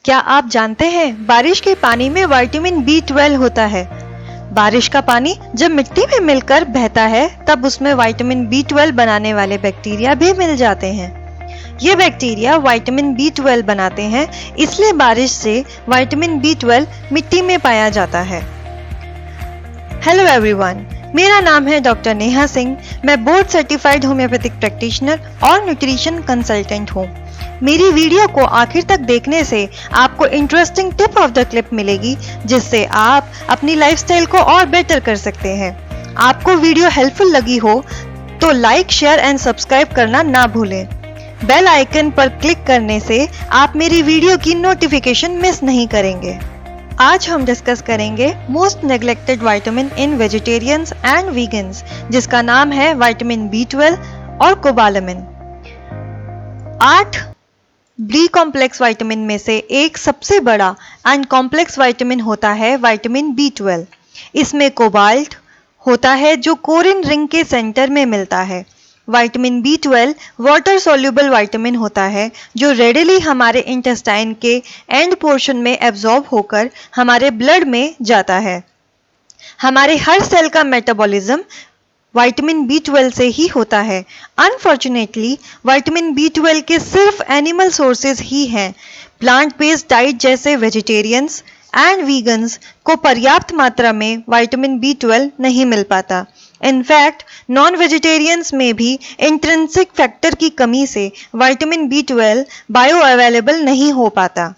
क्या आप जानते हैं बारिश के पानी में विटामिन B12 होता है। बारिश का पानी जब मिट्टी में मिलकर बहता है तब उसमें विटामिन B12 बनाने वाले बैक्टीरिया भी मिल जाते हैं। ये बैक्टीरिया विटामिन B12 बनाते हैं, इसलिए बारिश से विटामिन B12 मिट्टी में पाया जाता है। हेलो एवरीवन, मेरा नाम है डॉक्टर नेहा सिंह। मैं बोर्ड सर्टिफाइड होम्योपैथिक प्रैक्टिशनर और न्यूट्रिशन कंसल्टेंट हूँ। मेरी वीडियो को आखिर तक देखने से आपको interesting tip of the clip मिलेगी, जिससे आप अपनी लाइफस्टाइल को और बेटर कर सकते हैं। आपको वीडियो हेल्पफुल लगी हो तो लाइक, शेयर एंड सब्सक्राइब करना ना भूलें। बेल आइकन पर क्लिक करने से आप मेरी वीडियो की नोटिफिकेशन मिस नहीं करेंगे। आज हम डिस्कस करेंगे most neglected vitamin in vegetarians and vegans, जिसका नाम है विटामिन B12 और कोबालामिन। 8 बी कॉम्प्लेक्स विटामिन में से एक सबसे बड़ा एंड कॉम्प्लेक्स विटामिन होता है विटामिन B12। इसमें कोबाल्ट होता है जो कोरिन रिंग के सेंटर में मिलता है। Vitamin B12 water soluble vitamin होता है जो रेडिली हमारे इंटेस्टाइन के एंड पोर्शन में एब्जॉर्ब होकर हमारे ब्लड में जाता है। हमारे हर सेल का मेटाबॉलिज्म विटामिन B12 से ही होता है। अनफॉर्चुनेटली विटामिन B12 के सिर्फ एनिमल सोर्सेज ही हैं। प्लांट बेस्ड डाइट जैसे वेजिटेरियंस एंड वीगन्स को पर्याप्त मात्रा में विटामिन B12 नहीं मिल पाता। इनफैक्ट नॉन वेजिटेरियंस में भी इंट्रिंसिक फैक्टर की कमी से विटामिन B12 बायो अवेलेबल नहीं हो पाता।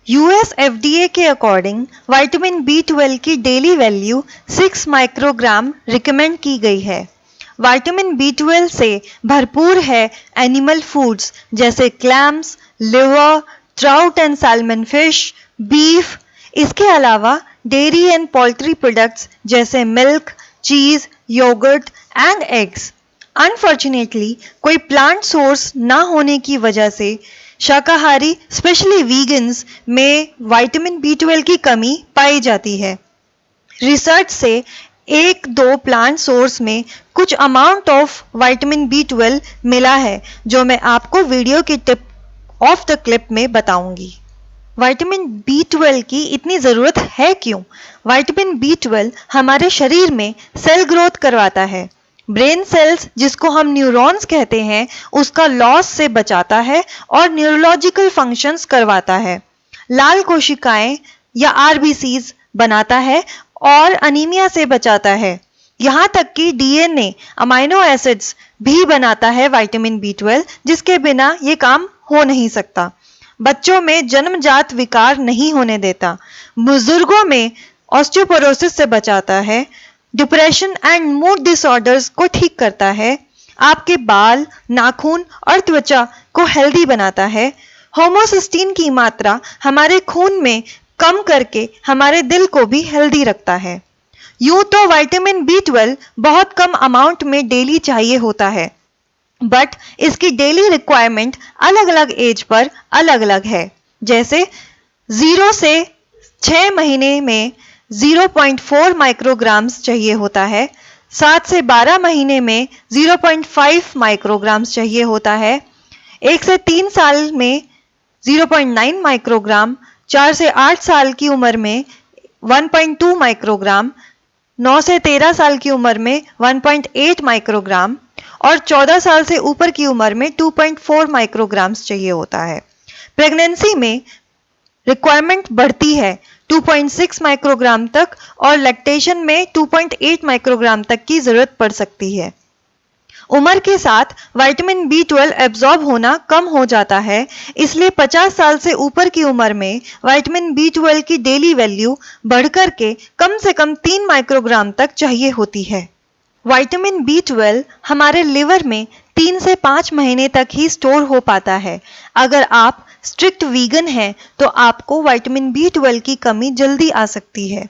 US FDA के अकॉर्डिंग विटामिन B12 की डेली वैल्यू 6 माइक्रोग्राम रिकमेंड की गई है। विटामिन B12 से भरपूर है एनिमल फूड्स जैसे clams, liver, trout and salmon fish, beef. इसके अलावा डेयरी एंड पोल्ट्री प्रोडक्ट्स जैसे मिल्क, चीज, योगर्ट एंड एग्स। अनफॉर्चुनेटली कोई प्लांट सोर्स ना होने की वजह से शाकाहारी स्पेशली वीगन्स में विटामिन B12 की कमी पाई जाती है। रिसर्च से 1-2 प्लांट सोर्स में कुछ अमाउंट ऑफ विटामिन B12 मिला है, जो मैं आपको वीडियो की टिप ऑफ द क्लिप में बताऊंगी। विटामिन B12 की इतनी ज़रूरत है क्यों? विटामिन B12 हमारे शरीर में सेल ग्रोथ करवाता है। ब्रेन सेल्स, जिसको हम न्यूरॉन्स कहते हैं, उसका लॉस से बचाता है और न्यूरोलॉजिकल फंक्शंस करवाता है। लाल कोशिकाएं या RBCs बनाता है और अनीमिया से बचाता है। यहाँ तक कि DNA, अमाइनो एसिड्स भी बनाता है विटामिन B12, जिसके बिना ये काम हो नहीं सकता। बच्चों में जन्मजात विकार नहीं होने देता। बुजुर्गों में ऑस्टियोपोरोसिस से बचाता है। डिप्रेशन एंड मूड डिसऑर्डर्स को ठीक करता है। आपके बाल, नाखून और त्वचा को हेल्दी बनाता है। होमोसिस्टीन की मात्रा हमारे खून में कम करके हमारे दिल को भी हेल्दी रखता है। यूं तो विटामिन B12 बहुत कम अमाउंट में डेली चाहिए होता है, बट इसकी डेली रिक्वायरमेंट अलग अलग एज पर अलग अलग है। जैसे 0 से 6 महीने में 0.4 माइक्रोग्राम्स चाहिए होता है। 7 से 12 महीने में 0.5 माइक्रोग्राम्स चाहिए होता है। 1 से 3 साल में 0.9 माइक्रोग्राम, 4 से 8 साल की उम्र में 1.2 माइक्रोग्राम, 9 से 13 साल की उम्र में 1.8 माइक्रोग्राम और 14 साल से ऊपर की उम्र में 2.4 माइक्रोग्राम्स चाहिए होता है। प्रेगनेंसी में रिक्वायरमेंट बढ़ती है 2.6 माइक्रोग्राम तक और लैक्टेशन में 2.8 माइक्रोग्राम तक की जरूरत पड़ सकती है। उम्र के साथ विटामिन B12 एब्जॉर्ब होना कम हो जाता है, इसलिए 50 साल से ऊपर की उम्र में विटामिन B12 की डेली वैल्यू बढ़कर के कम से कम 3 माइक्रोग्राम तक चाहिए होती है। विटामिन B12 हमारे लिवर में 3 से 5 महीने तक ही स्टोर हो पाता है। अगर आप स्ट्रिक्ट वीगन हैं तो आपको विटामिन B12 की कमी जल्दी आ सकती है।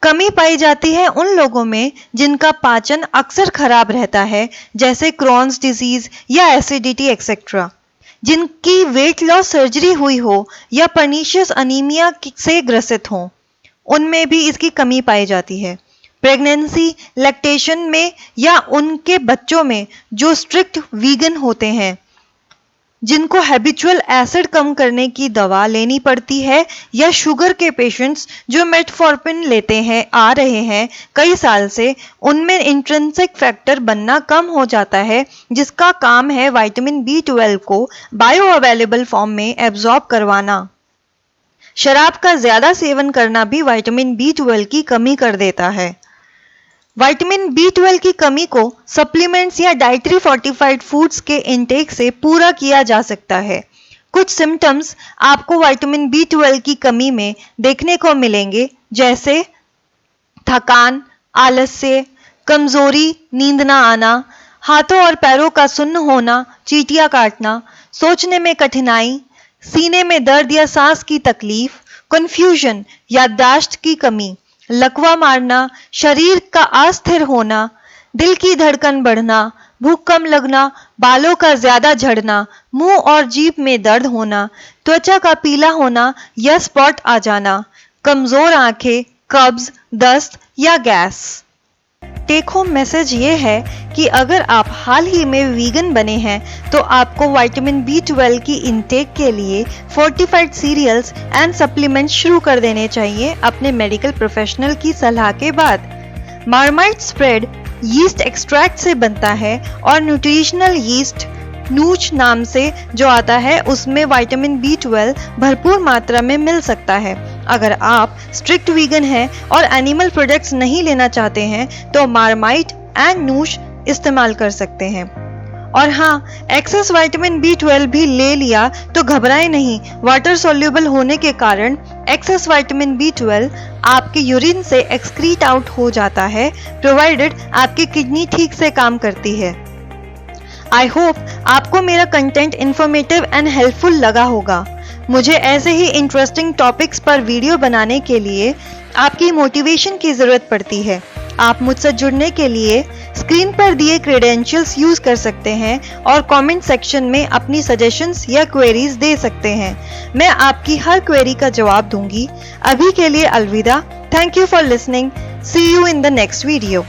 कमी पाई जाती है उन लोगों में जिनका पाचन अक्सर खराब रहता है, जैसे क्रॉन्स डिजीज या एसिडिटी एक्सेट्रा, जिनकी वेट लॉस सर्जरी हुई हो या पर्नीशियस अनीमिया से ग्रसित हो, उनमें भी इसकी कमी पाई जाती है। प्रेगनेंसी, लैक्टेशन में या उनके बच्चों में जो स्ट्रिक्ट वीगन होते हैं, जिनको हैबिचुअल एसिड कम करने की दवा लेनी पड़ती है, या शुगर के पेशेंट्स जो मेटफॉर्मिन लेते हैं आ रहे हैं कई साल से, उनमें इंट्रिंसिक फैक्टर बनना कम हो जाता है, जिसका काम है विटामिन B12 को बायो अवेलेबल फॉर्म में एब्जॉर्ब करवाना। शराब का ज्यादा सेवन करना भी विटामिन B12 की कमी कर देता है। विटामिन B12 की कमी को सप्लीमेंट्स या डाइटरी फोर्टिफाइड फूड्स के इंटेक से पूरा किया जा सकता है। कुछ सिम्टम्स आपको विटामिन B12 की कमी में देखने को मिलेंगे, जैसे थकान, आलस्य, कमजोरी, नींद ना आना, हाथों और पैरों का सुन्न होना, चींटियां काटना, सोचने में कठिनाई, सीने में दर्द या सांस की तकलीफ, कंफ्यूजन, याददाश्त की कमी, लकवा मारना, शरीर का अस्थिर होना, दिल की धड़कन बढ़ना, भूख कम लगना, बालों का ज्यादा झड़ना, मुंह और जीभ में दर्द होना, त्वचा का पीला होना या स्पॉट आ जाना, कमजोर आंखें, कब्ज, दस्त या गैस। टेक होम मैसेज ये है कि अगर आप हाल ही में वीगन बने हैं तो आपको विटामिन B12 की इंटेक के लिए फोर्टिफाइड सीरियल्स एंड सप्लीमेंट्स शुरू कर देने चाहिए अपने मेडिकल प्रोफेशनल की सलाह के बाद। मार्माइट स्प्रेड यीस्ट एक्सट्रैक्ट से बनता है और न्यूट्रिशनल यीस्ट नूच नाम से जो आता है उसमें विटामिन B12 भरपूर मात्रा में मिल सकता है। अगर आप स्ट्रिक्ट वीगन हैं और एनिमल प्रोडक्ट्स नहीं लेना चाहते हैं तो मार्माइट एंड नूश इस्तेमाल कर सकते हैं। और हाँ, एक्सेस विटामिन B12 भी ले लिया तो घबराएं नहीं। वाटर सोल्यूबल होने के कारण एक्सेस विटामिन B12 आपके यूरिन से एक्सक्रीट आउट हो जाता है, प्रोवाइडेड आपकी किडनी ठीक से काम करती है। आई होप आपको मेरा कंटेंट इंफॉर्मेटिव एंड हेल्पफुल लगा होगा। मुझे ऐसे ही इंटरेस्टिंग टॉपिक्स पर वीडियो बनाने के लिए आपकी मोटिवेशन की जरूरत पड़ती है। आप मुझसे जुड़ने के लिए स्क्रीन पर दिए क्रेडेंशियल्स यूज कर सकते हैं और कमेंट सेक्शन में अपनी सजेशंस या क्वेरीज दे सकते हैं। मैं आपकी हर क्वेरी का जवाब दूंगी। अभी के लिए अलविदा। Thank you for listening. See you in the next video.